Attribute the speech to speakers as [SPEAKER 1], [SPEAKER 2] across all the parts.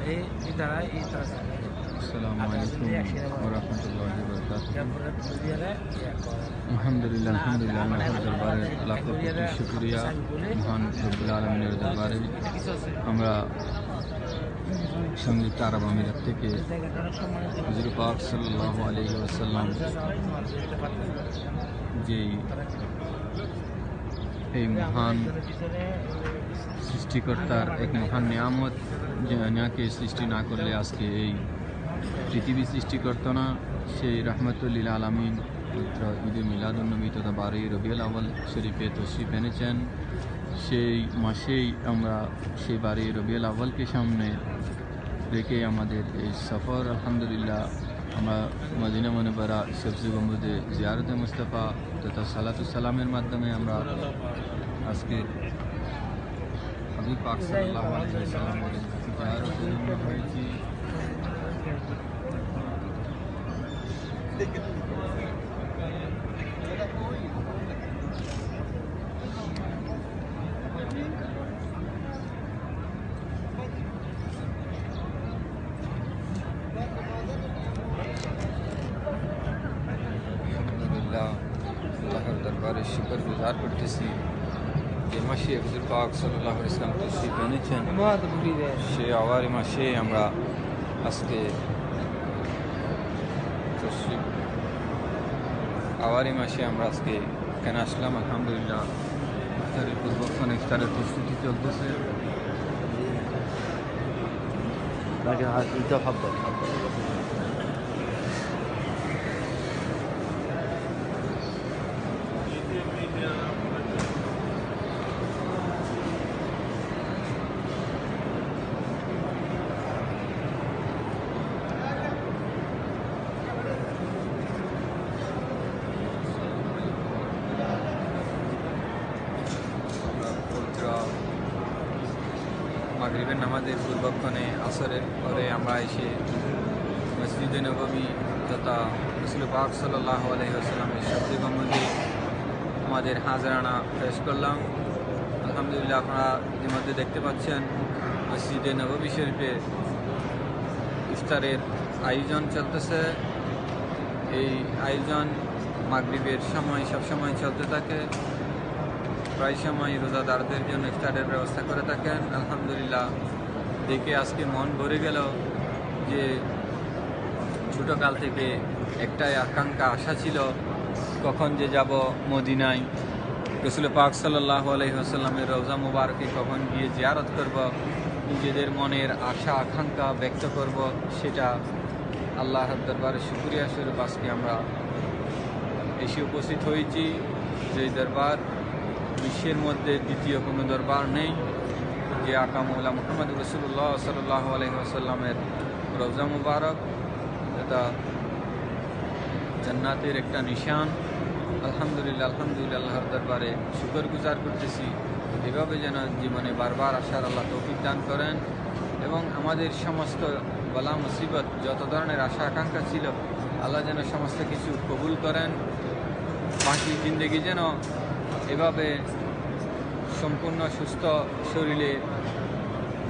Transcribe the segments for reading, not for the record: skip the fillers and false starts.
[SPEAKER 1] Assalamualaikum warahmatullahi wabarakatuh। আলহামদুলিল্লাহ আল্লাহর দরবারে লাখো কোটি শুকরিয়া। মহান রব্বুল আলামিনের দরবারে আমরা সংযুক্ত আরব আমিরাত থেকে হুজুর পাক সাল্লাল্লাহু আলাইহি ওয়াসাল্লাম যেই এই মহান সৃষ্টিকর্তার এক মহান নিয়ামত, যাকে সৃষ্টি না করলে আজকে এই পৃথিবী সৃষ্টি করতো না, সেই রাহমাতুল আলামিন পবিত্র ঈদে মিলাদুন্নবী তথা 12 রবিউল আউয়াল শরীফে তশরিফ এনেছেন। সেই মাসেই আমরা সেই 12 রবিউল আউয়ালকে সামনে রেখে আমাদের এই সফর, আলহামদুলিল্লাহ আমরা মদিনা মুনাওয়ারা সবজে গম্বুজে জিয়ারতে মুস্তাফা তথা সালাতুস সালামের মাধ্যমে আমরা আজকে হাবিব পাক সাল্লাল্লাহু আলাইহি ওয়াসাল্লামের জিয়ারতের জন্য হয়েছি। আল্লাহর দরবারে শুকর গুজার করতেছি যে মাসে হুজুর পাক সাল্লাল্লাহু আলাইহি ওয়াসাল্লাম তশরিফ এনেছেন, সে আওয়ারি মাসে আমরা আজকে এখানে আসলাম। আলহামদুলিল্লাহ ইফতারের পূর্বক্ষণ ইফতারের প্রস্তুতি চলতেছে। মাগরিবের নামাজের পূর্বক্ষণে আসরের পরে আমরা এসে মসজিদে নববী তথা রাসূল পাক সাল্লাল্লাহু আলাইহি ওয়াসাল্লামের সবচেয়ে গম্বুজে আমাদের হাজরানা পেশ করলাম। আলহামদুলিল্লাহ আপনারা ইতিমধ্যে দেখতে পাচ্ছেন মসজিদে নববী শরীফে ইফতারের আয়োজন চলতেছে। এই আয়োজন মাগরিবের সময় সবসময় চলতে থাকে। প্রায় সময় রোজাদারদের জন্য ইফতারের ব্যবস্থা করে থাকেন। আলহামদুলিল্লাহ দেখে আজকে মন ভরে গেল যে ছোটোকাল থেকে একটাই আকাঙ্ক্ষা আশা ছিল কখন যে যাব মদিনায়, রাসূল পাক সাল্লাল্লাহু আলাইহি ওয়াসাল্লামের রওজা মুবারকে কখন গিয়ে জিয়ারত করব, নিজেদের মনের আশা আকাঙ্ক্ষা ব্যক্ত করব। সেটা আল্লাহর দরবারে শুকরিয়া স্বরূপ আজকে আমরা এসে উপস্থিত হয়েছি। যে দরবার বিশ্বের মধ্যে দ্বিতীয় কোনো দরবার নেই, যে আকা মৌলা মুহাম্মদ রাসূলুল্লাহ সাল্লাল্লাহু আলাইহি ওয়াসাল্লামের রওজা মুবারক এটা জান্নাতের একটা নিশান। আলহামদুলিল্লাহ আল্লাহর দরবারে শুকর গুজার করতেছি। এভাবে যেন জীবনে বারবার আসার আল্লাহ তৌফিক দান করেন এবং আমাদের সমস্ত বালা মুসিবত যত ধরনের আশা আকাঙ্ক্ষা ছিল আল্লাহ যেন সমস্ত কিছু কবুল করেন। বাকি জিন্দেগি যেন এভাবে সম্পূর্ণ সুস্থ শরীরে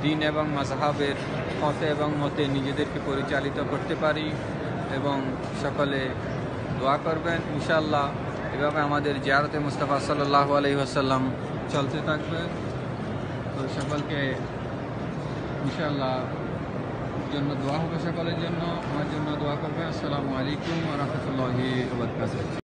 [SPEAKER 1] দিন এবং মাযহাবের পথে এবং মতে নিজেদেরকে পরিচালিত করতে পারি এবং সকলে দোয়া করবেন ইনশাআল্লাহ। এভাবে আমাদের জিয়ারতে মুস্তাফা সাল্লাল্লাহু আলাইহি ওয়াসাল্লাম চলতে থাকবে। তো সকলকে ইনশাআল্লাহ জন্য দোয়া হবে, সকলের জন্য, আমার জন্য দোয়া করবেন। আসসালামু আলাইকুম ওয়া রাহমাতুল্লাহি ওয়া বারাকাতুহু।